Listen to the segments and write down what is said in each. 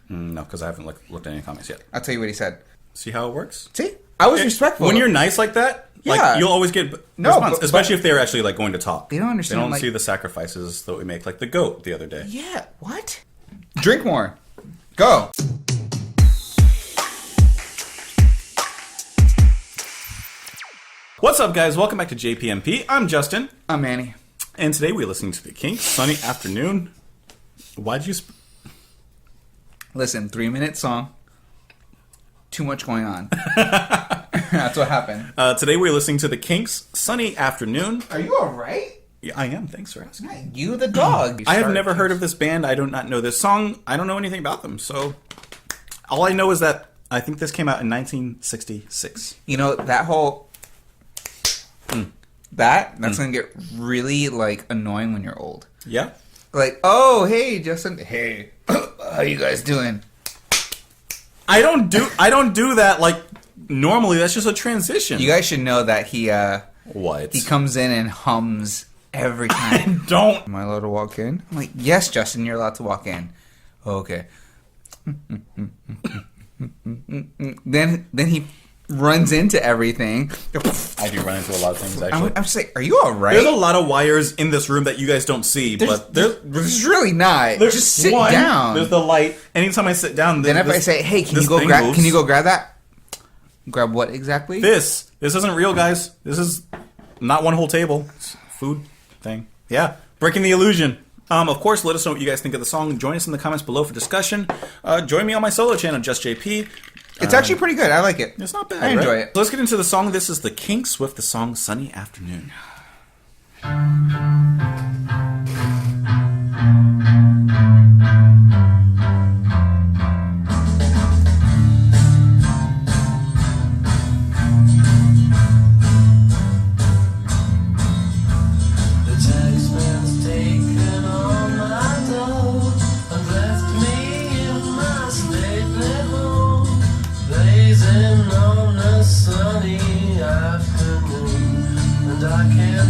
No, because I haven't looked at any comments yet. I'll tell you what he said. See how it works? See? I was respectful. When you're nice like that, like, you'll always get response, especially if they're actually like going to talk. They don't understand. They don't see the sacrifices that we make, like the goat the other day. Yeah, what? Drink more. Go. What's up, guys? Welcome back to JPMP. I'm Justin. I'm Manny. And today we're listening to the Kinks, Sunny Afternoon. Why'd you... Listen, 3-minute song. Too much going on. That's what happened. Today we're listening to the Kinks, Sunny Afternoon. Are you alright? Yeah, I am. Thanks for asking. You the dog. I have never heard of this band. I do not know this song. I don't know anything about them. So all I know is that I think this came out in 1966. You know, that whole... That's going to get really, like, annoying when you're old. Yeah? Like, oh, hey, Justin. Hey, how you guys doing? I don't do that, like, normally. That's just a transition. You guys should know that he, What? He comes in and hums every time. I don't. Am I allowed to walk in? I'm like, yes, Justin, you're allowed to walk in. Okay. Then he runs into everything. I do run into a lot of things, actually. I'm just like, are you alright? There's a lot of wires in this room that you guys don't see, but there's really not. Just sit down. There's the light. Anytime I sit down, then if I say, hey, can you go grab that? Grab what exactly? This isn't real, guys. This is not one whole table. It's a food thing. Yeah. Breaking the illusion. Of course, let us know what you guys think of the song. Join us in the comments below for discussion. Join me on my solo channel, Just JP. It's actually pretty good. I like it. It's not bad. I enjoy it. So let's get into the song. This is the Kinks with the song Sunny Afternoon.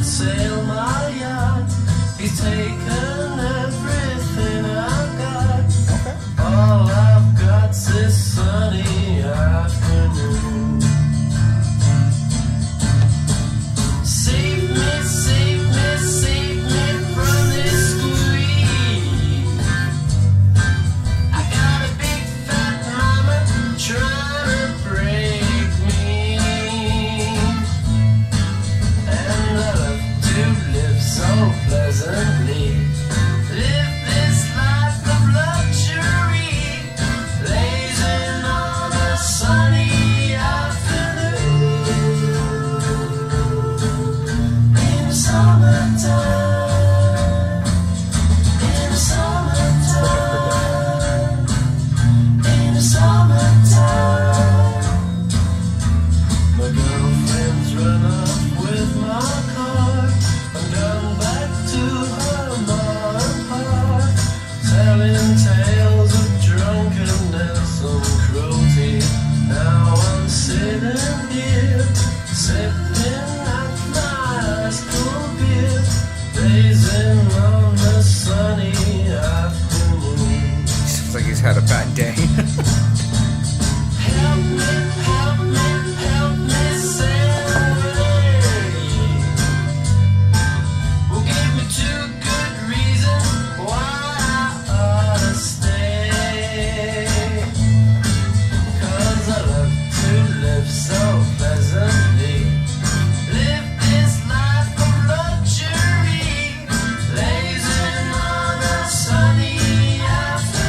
Sail my yacht. He's taken everything I've got. Okay. All I've got's this sunny afternoon. Save me, save me, save me from this squeeze. I got a big fat mama trying to break me. And I love to live so pleasantly. Live this life of luxury, blazing on a sunny afternoon. In the summertime, in the summertime, in the summertime. My girlfriend's run up with my car. I'm gone back to her mom and pa, telling tales of drunkenness and cruelty. Now I'm sitting here, sipping at my high school beer, blazing on the sunny afternoon. Seems like he's had a bad day. Help me, help me, help me say. Well, give me 2 good reasons why I ought to stay. 'Cause I love to live so pleasantly. Live this life of luxury, blazing on a sunny afternoon.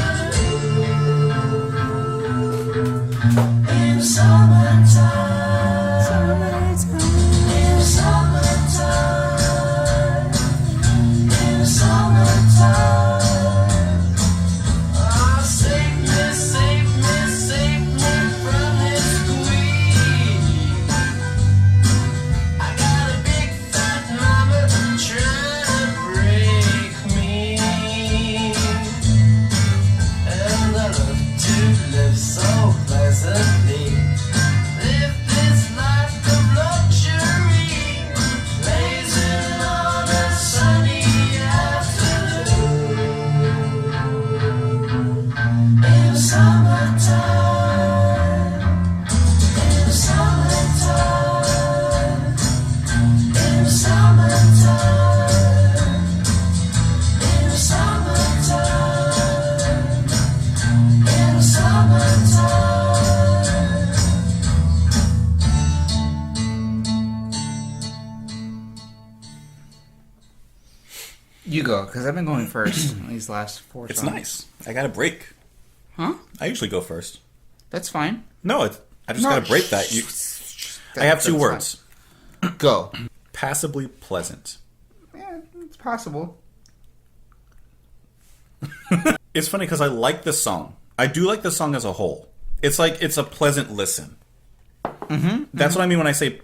In the summertime, in the summertime, in the summertime. Ah, save me, save me, save me from this squeeze. I got a big fat mama trying to break me. And I love to live so pleasantly. Live this life of luxury, blazing on a sunny afternoon. In the You go, because I've been going first on these last 4 songs. It's nice. I got a break. Huh? I usually go first. That's fine. No, I just got to break that. I have 2 words. Fine. Go. Passably pleasant. Yeah, it's possible. It's funny because I like this song. I do like the song as a whole. It's like it's a pleasant listen. That's what I mean when I say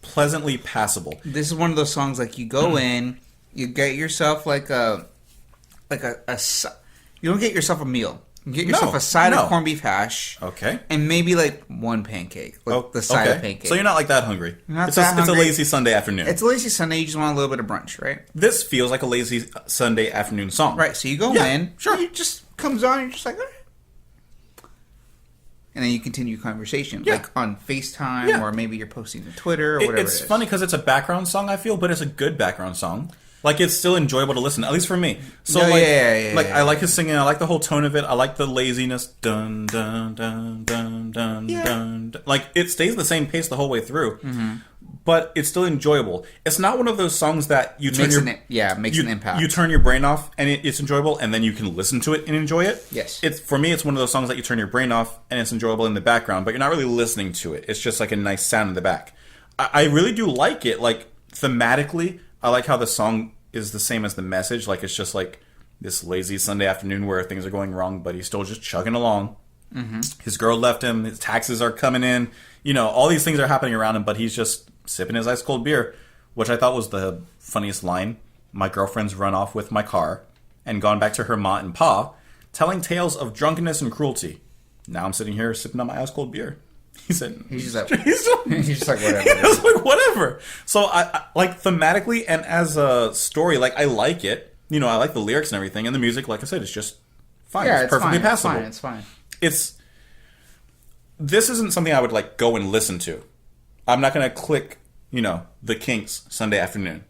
pleasantly passable. This is one of those songs like you go in, you get yourself you don't get yourself a meal. You get yourself a side of corned beef hash. Okay. And maybe like 1 pancake. Like the side of pancake. So you're not like that hungry. Not it's that It's a hungry. lazy Sunday afternoon. It's a lazy Sunday, you just want a little bit of brunch, right? This feels like a lazy Sunday afternoon song. Right, so you go in, sure. it just comes on, you're just like, all right. And then you continue conversation, like on FaceTime, or maybe you're posting to Twitter, or whatever it is. It's funny because it's a background song, I feel, but it's a good background song. Like, it's still enjoyable to listen, at least for me. So, I like his singing, I like the whole tone of it, I like the laziness. Dun, dun, dun, dun, dun, dun. Like, it stays the same pace the whole way through. But it's still enjoyable. It's not one of those songs that you turn makes an impact. You turn your brain off and it's enjoyable, and then you can listen to it and enjoy it. Yes. For me, it's one of those songs that you turn your brain off and it's enjoyable in the background, but you're not really listening to it. It's just like a nice sound in the back. I really do like it. Like, thematically, I like how the song is the same as the message. Like, it's just like this lazy Sunday afternoon where things are going wrong, but he's still just chugging along. His girl left him. His taxes are coming in. You know, all these things are happening around him, but he's just sipping his ice cold beer, which I thought was the funniest line. My girlfriend's run off with my car and gone back to her ma and pa, telling tales of drunkenness and cruelty. Now I'm sitting here sipping on my ice cold beer. He said, he's just like, he's just like, whatever. I was like, whatever. So I like, thematically and as a story, like, I like it. You know, I like the lyrics and everything, and the music, like I said, is just fine. Yeah, it's perfectly fine. passable. It's fine. This isn't something I would like go and listen to. I'm not gonna click, you know, the Kinks Sunday afternoon.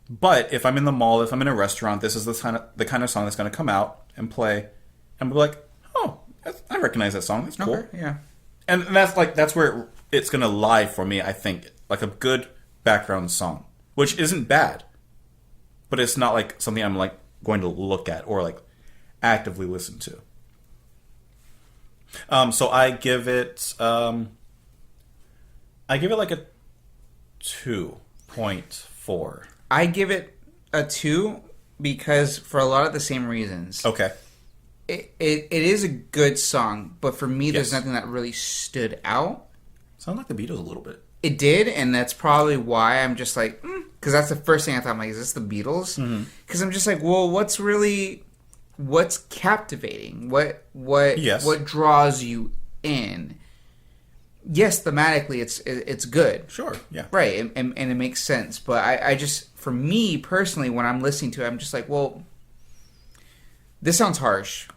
But if I'm in the mall, if I'm in a restaurant, this is the kind of song that's gonna come out and play, and be like, oh, I recognize that song. It's cool. Okay, yeah. And that's where it's gonna lie for me. I think like a good background song, which isn't bad, but it's not like something I'm like going to look at or like actively listen to. So I give it like a 2.4. I give it a 2 because for a lot of the same reasons. Okay. It is a good song, but for me, there's Yes. nothing that really stood out. Sounds like the Beatles a little bit. It did, and that's probably why I'm just like, because that's the first thing I thought, I'm like, is this the Beatles? Because I'm just like, well, what's captivating? What draws you in? Yes, thematically, it's good. Sure, yeah. Right, and it makes sense. But I just, for me personally, when I'm listening to it, I'm just like, well, this sounds harsh,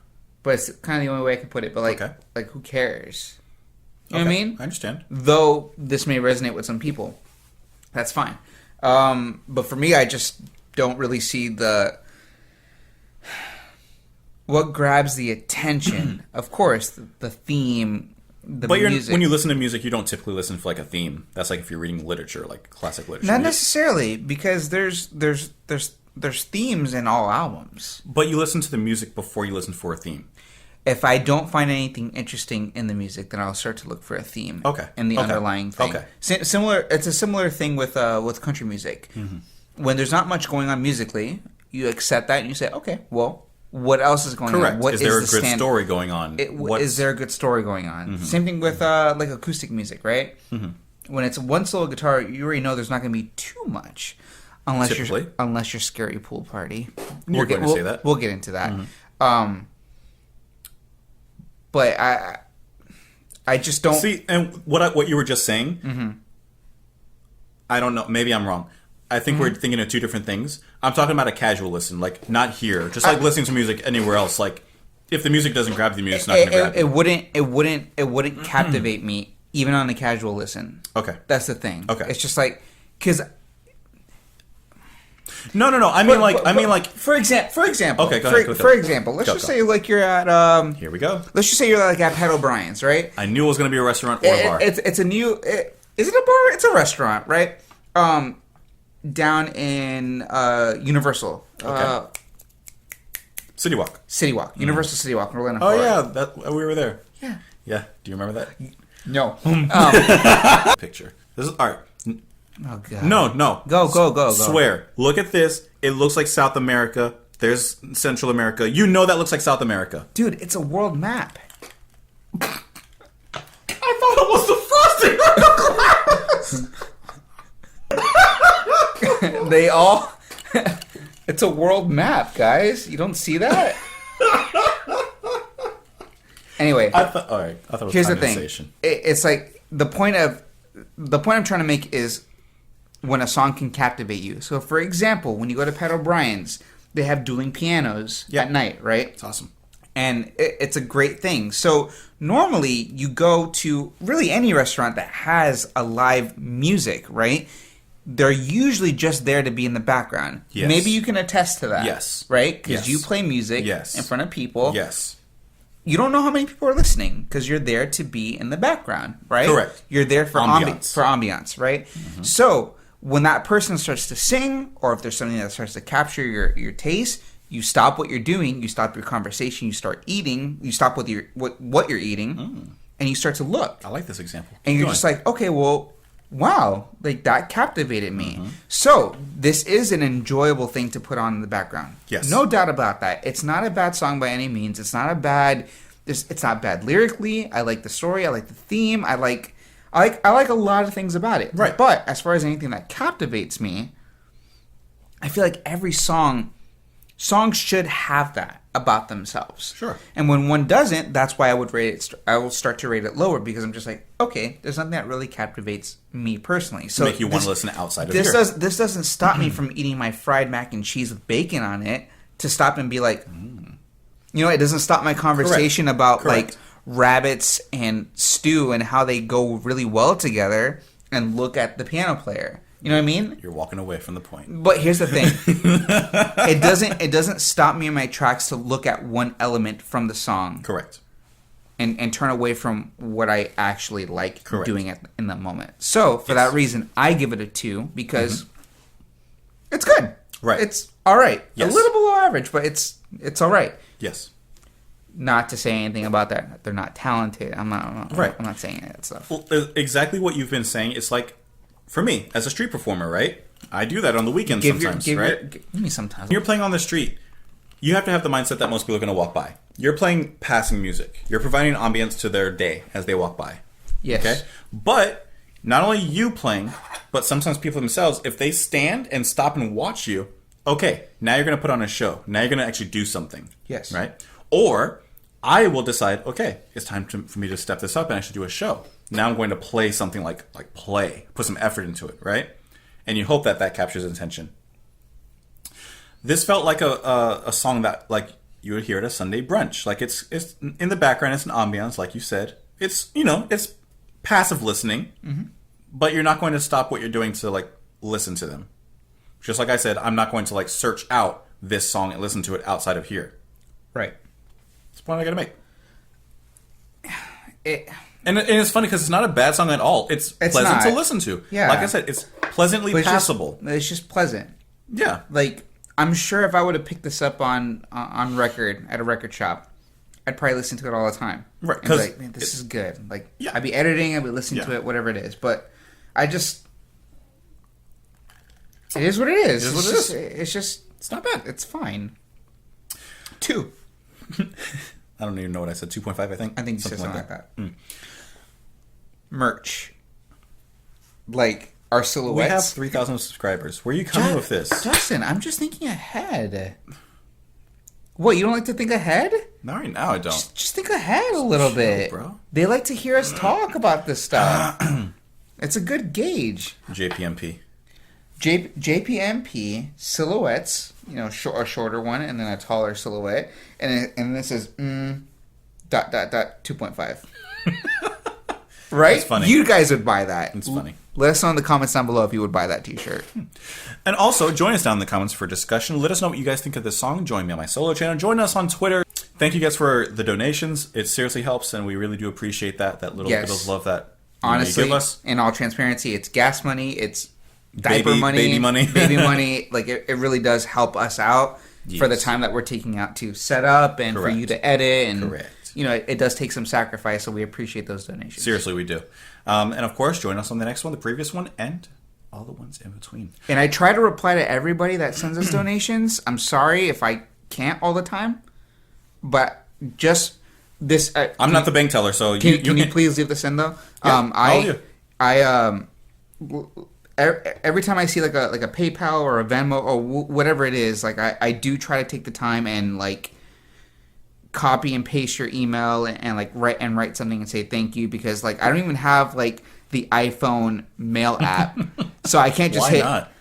but it's kind of the only way I can put it. But like who cares? You know what I mean? I understand. Though this may resonate with some people, that's fine. But for me, I just don't really see what grabs the attention. Of course, the theme. But when you listen to music, you don't typically listen for like a theme. That's like if you're reading literature, like classic literature. Not necessarily, because there's themes in all albums. But you listen to the music before you listen for a theme. If I don't find anything interesting in the music, then I'll start to look for a theme. Okay. And the underlying thing. Okay. Similar. It's a similar thing with country music. When there's not much going on musically, you accept that and you say, okay, well, what else is going Correct. on? What is there a the good story going on? Is there a good story going on? Same thing with like acoustic music, right? When it's one solo guitar, you already know there's not going to be too much, unless you're Scary Pool Party. You're going to say that. We'll get into that. But I just don't see. And what you were just saying, I don't know. Maybe I'm wrong. I think we're thinking of two different things. I'm talking about a casual listen, like not here, just like listening to music anywhere else, like if the music doesn't grab you, it's not going to grab you. It wouldn't captivate me even on a casual listen. Okay. That's the thing. Okay. It's just like, because... No. I mean, like... For example. Okay, go ahead. For example, let's just say like you're at... Here we go. Let's just say you're like at Pat O'Brien's, right? I knew it was going to be a restaurant or a bar. It's a new... is it a bar? It's a restaurant, right? Down in Universal. Okay. City Walk. Universal City Walk in Orlando, Oh, Florida. yeah. We were there. Yeah. Yeah. Do you remember that? No. Picture. This is... All right. Oh, God. No. Go. Swear. Look at this. It looks like South America. There's Central America. You know that looks like South America. Dude, it's a world map. I thought it was the frosting glass. They all... It's a world map, guys. You don't see that? Anyway. All right. I thought it was here's the condensation. thing. It's like the point I'm trying to make is when a song can captivate you. So, for example, when you go to Pat O'Brien's, they have dueling pianos at night, right? It's awesome. And it's a great thing. So, normally, you go to really any restaurant that has a live music, right? They're usually just there to be in the background. Yes. Maybe you can attest to that. Yes. Right? Because Yes. you play music Yes. in front of people. Yes. You don't know how many people are listening because you're there to be in the background, right? Correct. You're there for Ambiance. ambiance, right? Mm-hmm. So when that person starts to sing, or if there's something that starts to capture your taste, you stop what you're doing, you stop your conversation, you start eating, you stop with what you're eating, and you start to look. I like this example. And you're Keep just going. like, okay, well, wow, like that captivated me. So this is an enjoyable thing to put on in the background. Yes. No doubt about that. It's not a bad song by any means. It's not bad lyrically. I like the story. I like the theme. I like a lot of things about it. Right. But as far as anything that captivates me, I feel like every songs should have that about themselves. Sure. And when one doesn't, that's why I would rate it. I will start to rate it lower because I'm just like, okay, there's nothing that really captivates me personally. So make you want to listen outside of this here. This doesn't stop me from eating my fried mac and cheese with bacon on it to stop and be like, you know, it doesn't stop my conversation about like rabbits and stew and how they go really well together and look at the piano player. You know what I mean? You're walking away from the point. But here's the thing. It doesn't stop me in my tracks to look at one element from the song. Correct. And turn away from what I actually like Correct. doing in that moment. So, for that reason, I give it a 2 because it's good. Right. It's all right. Yes. A little below average, but it's all right. Yes. Not to say anything about that. They're not talented. I'm not saying that stuff. Well, exactly what you've been saying. It's like, for me, as a street performer, right? I do that on the weekends sometimes, right? Give me sometimes. When you're playing on the street, you have to have the mindset that most people are going to walk by. You're playing passing music. You're providing an ambience to their day as they walk by. Yes. Okay? But not only you playing, but sometimes people themselves, if they stand and stop and watch you, okay, now you're going to put on a show. Now you're going to actually do something. Yes. Right? Or I will decide, okay, it's time for me to step this up and actually do a show. Now I'm going to play something like play, put some effort into it, right? And you hope that captures attention. This felt like a song that like you would hear at a Sunday brunch. Like it's in the background, it's an ambiance, like you said. It's it's passive listening, but you're not going to stop what you're doing to like listen to them. Just like I said, I'm not going to like search out this song and listen to it outside of here. Right. That's the point I got to make. And it's funny because it's not a bad song at all. It's pleasant not. to listen to. Yeah. Like I said, it's pleasantly passable. It's just pleasant. Yeah. Like, I'm sure if I would have picked this up on record at a record shop, I'd probably listen to it all the time. Right. And be like, man, this is good. Like, Yeah. I'd be editing, I'd be listening to Yeah. it, whatever it is. But I just... It is what it is. It is what it is. It's just... It's not bad. It's fine. 2. I don't even know what I said. 2.5, I think. I think you said something like that. Merch. Like, our silhouettes. We have 3,000 subscribers. Where are you coming with this? Justin, I'm just thinking ahead. What, you don't like to think ahead? Not right now, I don't. Just think ahead a little bit. bro. They like to hear us talk about this stuff. It's a good gauge. JPMP. JPMP silhouettes, a shorter one and then a taller silhouette, and this is 2.5. Right? That's funny. You guys would buy that. It's funny. Let us know in the comments down below if you would buy that t-shirt. And also, join us down in the comments for discussion. Let us know what you guys think of this song. Join me on my solo channel. Join us on Twitter. Thank you guys for the donations. It seriously helps, and we really do appreciate that little bit of love that honestly, you give us. In all transparency, it's gas money, it's diaper money, baby money. baby money. Like, it really does help us out for the time that we're taking out to set up and for you to edit. And, it does take some sacrifice, so we appreciate those donations. Seriously, we do. And, of course, join us on the next one, the previous one, and all the ones in between. And I try to reply to everybody that sends us donations. I'm sorry if I can't all the time, but just this... I'm not the bank teller, so... Can you please leave this in, though? Yeah, Every time I see like a PayPal or a Venmo or whatever it is, like I do try to take the time and like copy and paste your email and like write something and say thank you, because like I don't even have like the iPhone mail app, so I can't just Why not?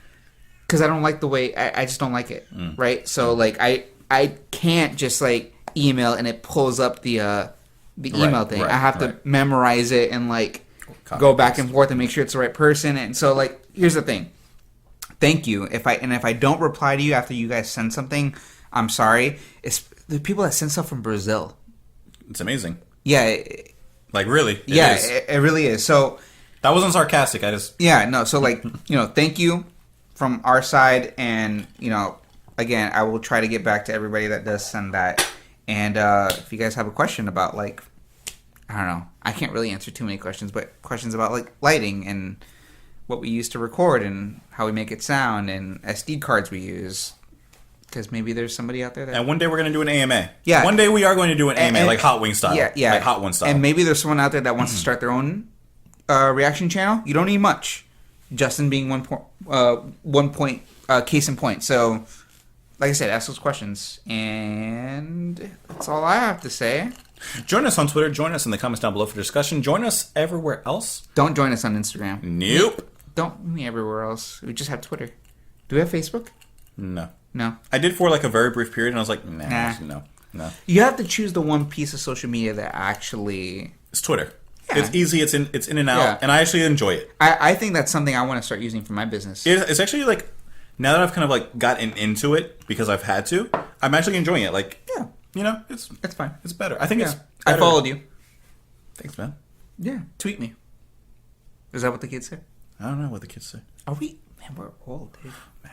Because I don't like the way I just don't like it, right? So like I can't just like email and it pulls up the email thing. I have to memorize it and like go back and forth and make sure it's the right person. And so like here's the thing. Thank you. If I don't reply to you after you guys send something, I'm sorry. It's the people that send stuff from Brazil. It's amazing. Yeah. Like really? It really is. So that wasn't sarcastic. I just So like thank you from our side, and again, I will try to get back to everybody that does send that. And if you guys have a question about like, I don't know, I can't really answer too many questions, but questions about like lighting and what we use to record and how we make it sound and SD cards we use. Because maybe there's somebody out there that... And one day we're going to do an AMA. Yeah. One day we are going to do an AMA, like Hot Wing style. Yeah. Like Hot One style. And maybe there's someone out there that wants to start their own reaction channel. You don't need much. Justin being one point case in point. So, like I said, ask those questions. And that's all I have to say. Join us on Twitter. Join us in the comments down below for discussion. Join us everywhere else. Don't join us on Instagram. Nope. Don't me everywhere else. We just have Twitter. Do we have Facebook? No. I did for like a very brief period, and I was like, no. You have to choose the one piece of social media that actually... It's Twitter. Yeah. It's easy. It's in and out, and I actually enjoy it. I think that's something I want to start using for my business. It's actually like, now that I've kind of like gotten into it because I've had to, I'm actually enjoying it. Like, it's fine. It's better. I think it's better. I followed you. Thanks, man. Yeah, tweet me. Is that what the kids say? I don't know what the kids say. Are we? Man, we're old, dude. Man.